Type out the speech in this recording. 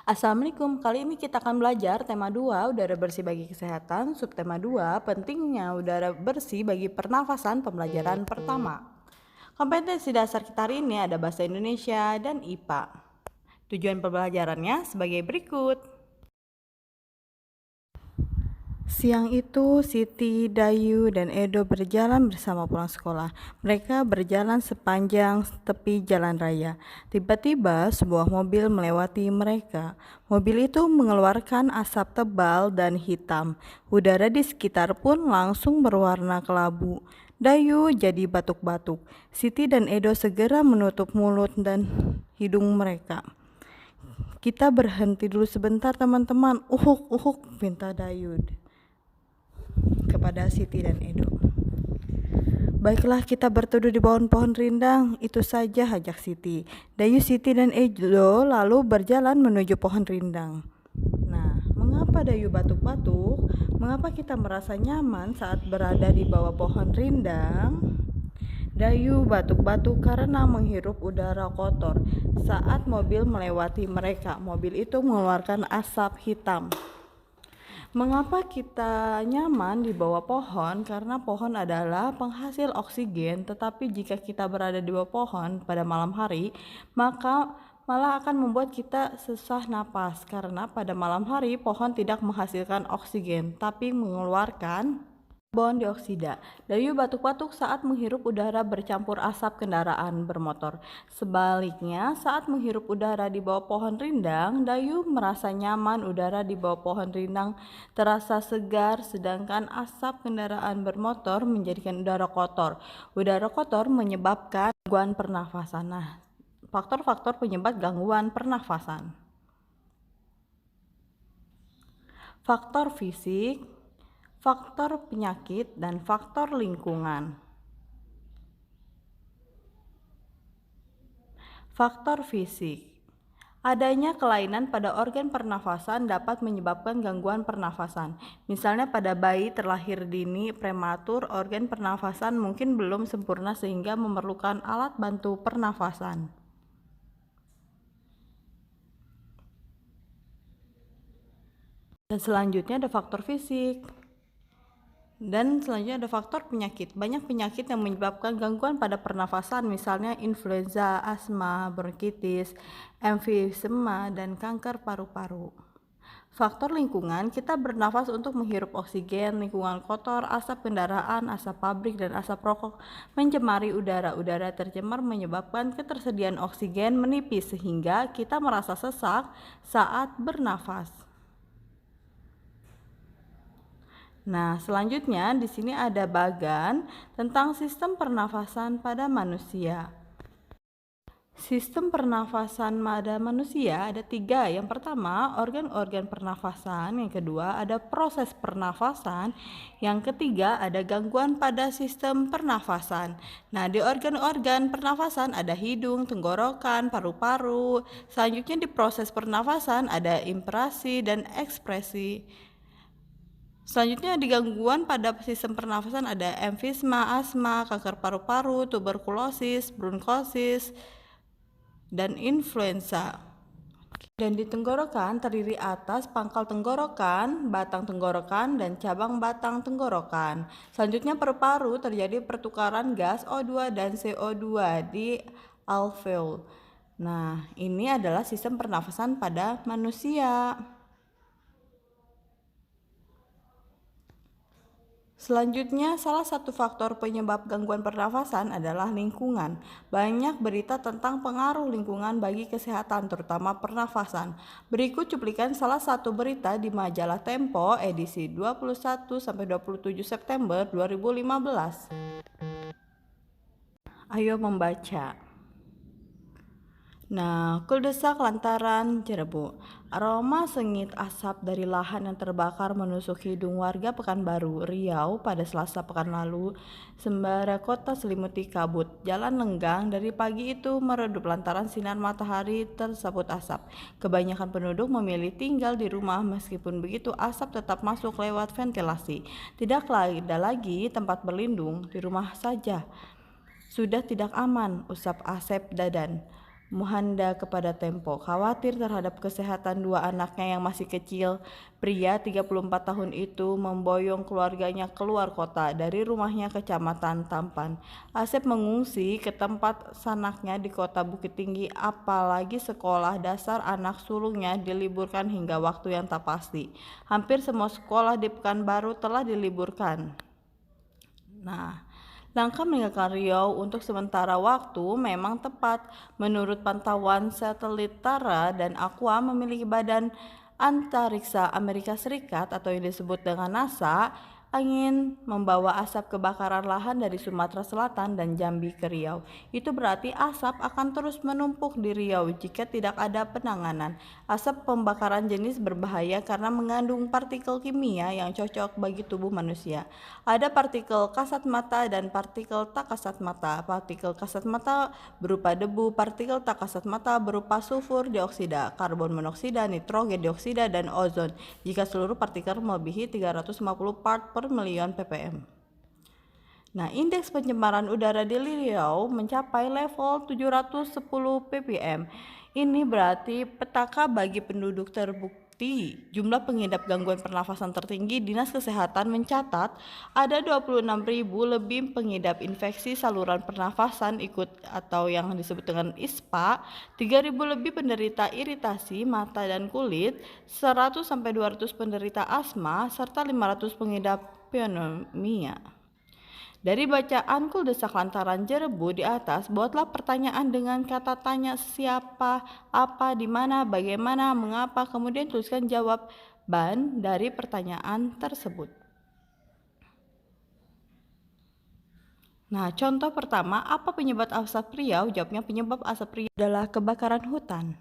Assalamualaikum, kali ini kita akan belajar tema 2, udara bersih bagi kesehatan, subtema 2, pentingnya udara bersih bagi pernafasan pembelajaran pertama. Kompetensi dasar kita hari ini ada bahasa Indonesia dan IPA. Tujuan pembelajarannya sebagai berikut. Siang itu, Siti, Dayu, dan Edo berjalan bersama pulang sekolah. Mereka berjalan sepanjang tepi jalan raya. Tiba-tiba, sebuah mobil melewati mereka. Mobil itu mengeluarkan asap tebal dan hitam. Udara di sekitar pun langsung berwarna kelabu. Dayu jadi batuk-batuk. Siti dan Edo segera menutup mulut dan hidung mereka. Kita berhenti dulu sebentar, teman-teman. Uhuk, uhuk, pinta Dayu kepada Siti dan Edo. Baiklah, kita berteduh di bawah pohon rindang. Itu saja, ajak Siti. Dayu, Siti, dan Edo lalu berjalan menuju pohon rindang. Nah, mengapa Dayu batuk-batuk? Mengapa kita merasa nyaman saat berada di bawah pohon rindang? Dayu batuk-batuk karena menghirup udara kotor. Saat mobil melewati mereka, mobil itu mengeluarkan asap hitam. Mengapa kita nyaman di bawah pohon? Karena pohon adalah penghasil oksigen, tetapi jika kita berada di bawah pohon pada malam hari, maka malah akan membuat kita susah napas, karena pada malam hari pohon tidak menghasilkan oksigen, tapi mengeluarkan karbon dioksida. Dayu batuk-batuk saat menghirup udara bercampur asap kendaraan bermotor. Sebaliknya, saat menghirup udara di bawah pohon rindang, Dayu merasa nyaman. Udara di bawah pohon rindang terasa segar, sedangkan asap kendaraan bermotor menjadikan udara kotor. Udara kotor menyebabkan gangguan pernafasan. Nah, faktor-faktor penyebab gangguan pernafasan. Faktor fisik, faktor penyakit, dan faktor lingkungan. Faktor fisik. Adanya kelainan pada organ pernafasan dapat menyebabkan gangguan pernafasan. Misalnya pada bayi terlahir dini prematur, organ pernafasan mungkin belum sempurna sehingga memerlukan alat bantu pernafasan. Dan selanjutnya ada faktor fisik. Dan selanjutnya ada faktor penyakit. Banyak penyakit yang menyebabkan gangguan pada pernafasan, misalnya influenza, asma, bronkitis, emfisema, dan kanker paru-paru. Faktor lingkungan, kita bernafas untuk menghirup oksigen. Lingkungan kotor, asap kendaraan, asap pabrik, dan asap rokok mencemari udara. Udara tercemar menyebabkan ketersediaan oksigen menipis sehingga kita merasa sesak saat bernafas. Nah, selanjutnya di sini ada bagan tentang sistem pernafasan pada manusia. Sistem pernafasan pada manusia ada 3. Yang pertama, organ-organ pernafasan. Yang kedua, ada proses pernafasan. Yang ketiga, ada gangguan pada sistem pernafasan. Nah, di organ-organ pernafasan ada hidung, tenggorokan, paru-paru. Selanjutnya di proses pernafasan ada inspirasi dan ekspresi. Selanjutnya di gangguan pada sistem pernafasan ada emfisema, asma, kanker paru-paru, tuberkulosis, bronkosis, dan influenza. Dan di tenggorokan terdiri atas pangkal tenggorokan, batang tenggorokan, dan cabang batang tenggorokan. Selanjutnya paru-paru terjadi pertukaran gas O2 dan CO2 di alveol. Nah, ini adalah sistem pernafasan pada manusia. Selanjutnya, salah satu faktor penyebab gangguan pernafasan adalah lingkungan. Banyak berita tentang pengaruh lingkungan bagi kesehatan, terutama pernafasan. Berikut cuplikan salah satu berita di majalah Tempo edisi 21-27 September 2015. Ayo membaca. Nah, kuldesak lantaran Cirebon. Aroma sengit asap dari lahan yang terbakar menusuk hidung warga Pekanbaru, Riau pada Selasa pekan lalu. Sembara kota selimuti kabut. Jalan lenggang dari pagi itu meredup lantaran sinar matahari tersaput asap. Kebanyakan penduduk memilih tinggal di rumah, meskipun begitu asap tetap masuk lewat ventilasi. Tidak ada lagi tempat berlindung, di rumah saja. Sudah tidak aman, usap Asep Dadan. Muhanda kepada Tempo, khawatir terhadap kesehatan dua anaknya yang masih kecil. Pria 34 tahun itu memboyong keluarganya keluar kota dari rumahnya Kecamatan Tampan. Asep mengungsi ke tempat sanaknya di kota Bukit Tinggi, apalagi sekolah dasar anak sulungnya diliburkan hingga waktu yang tak pasti. Hampir semua sekolah di Pekanbaru telah diliburkan. Nah, langkah meninggalkan Riau untuk sementara waktu memang tepat. Menurut pantauan satelit Tara dan Aqua memiliki badan antariksa Amerika Serikat atau yang disebut dengan NASA, angin membawa asap kebakaran lahan dari Sumatera Selatan dan Jambi ke Riau. Itu berarti asap akan terus menumpuk di Riau jika tidak ada penanganan. Asap pembakaran jenis berbahaya karena mengandung partikel kimia yang cocok bagi tubuh manusia. Ada partikel kasat mata dan partikel tak kasat mata. Partikel kasat mata berupa debu, partikel tak kasat mata berupa sulfur dioksida, karbon monoksida, nitrogen dioksida, dan ozon jika seluruh partikel melebihi 350 part per million ppm. Nah, indeks pencemaran udara di Riau mencapai level 710 ppm. Ini berarti petaka bagi penduduk terbukti. Jumlah pengidap gangguan pernafasan tertinggi. Dinas Kesehatan mencatat ada 26.000 lebih pengidap infeksi saluran pernafasan ikut atau yang disebut dengan ISPA, 3.000 lebih penderita iritasi mata dan kulit, 100-200 penderita asma, serta 500 pengidap pneumonia. Dari bacaan kuldesak lantaran Jerebu di atas, buatlah pertanyaan dengan kata tanya siapa, apa, di mana, bagaimana, mengapa, kemudian tuliskan jawaban dari pertanyaan tersebut. Nah, contoh pertama, apa penyebab asap Riau? Jawabnya penyebab asap Riau adalah kebakaran hutan.